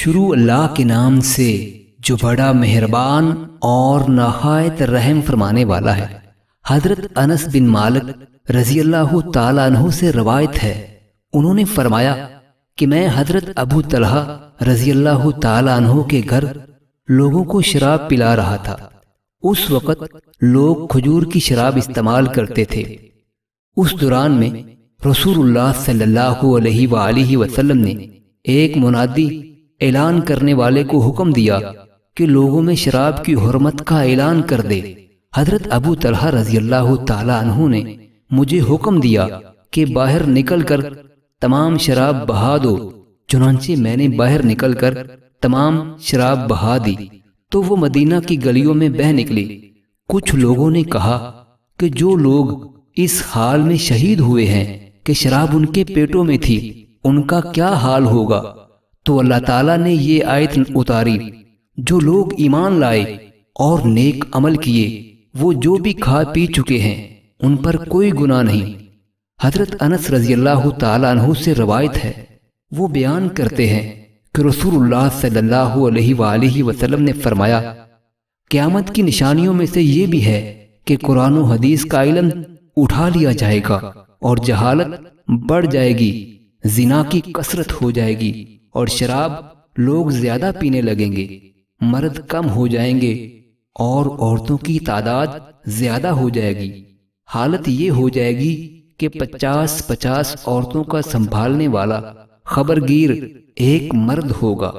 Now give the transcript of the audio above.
شروع اللہ کے نام سے جو بڑا مہربان اور نہایت رحم فرمانے والا ہے۔ حضرت انس بن مالک رضی اللہ تعالیٰ عنہ سے روایت ہے، انہوں نے فرمایا کہ میں حضرت ابو طلحہ رضی اللہ تعالیٰ عنہ کے گھر لوگوں کو شراب پلا رہا تھا۔ اس وقت لوگ کھجور کی شراب استعمال کرتے تھے۔ اس دوران میں رسول اللہ صلی اللہ علیہ وآلہ وسلم نے ایک منادی اعلان کرنے والے کو حکم دیا کہ لوگوں میں شراب کی حرمت کا اعلان کر دے۔ حضرت ابو طلحہ رضی اللہ تعالیٰ عنہ نے مجھے حکم دیا کہ باہر نکل کر تمام شراب بہا دو۔ چنانچہ میں نے باہر نکل کر تمام شراب بہا دی تو وہ مدینہ کی گلیوں میں بہہ نکلی۔ کچھ لوگوں نے کہا کہ جو لوگ اس حال میں شہید ہوئے ہیں کہ شراب ان کے پیٹوں میں تھی، ان کا کیا حال ہوگا؟ تو اللہ تعالیٰ نے یہ آیت اتاری، جو لوگ ایمان لائے اور نیک عمل کیے وہ جو بھی کھا پی چکے ہیں ان پر کوئی گناہ نہیں۔ حضرت انس رضی اللہ تعالیٰ عنہ سے روایت ہے، وہ بیان کرتے ہیں کہ رسول اللہ صلی اللہ علیہ وآلہ وسلم نے فرمایا، قیامت کی نشانیوں میں سے یہ بھی ہے کہ قرآن و حدیث کا علم اٹھا لیا جائے گا اور جہالت بڑھ جائے گی، زنا کی کثرت ہو جائے گی اور شراب لوگ زیادہ پینے لگیں گے، مرد کم ہو جائیں گے اور عورتوں کی تعداد زیادہ ہو جائے گی۔ حالت یہ ہو جائے گی کہ 50 عورتوں کا سنبھالنے والا خبرگیر ایک مرد ہوگا۔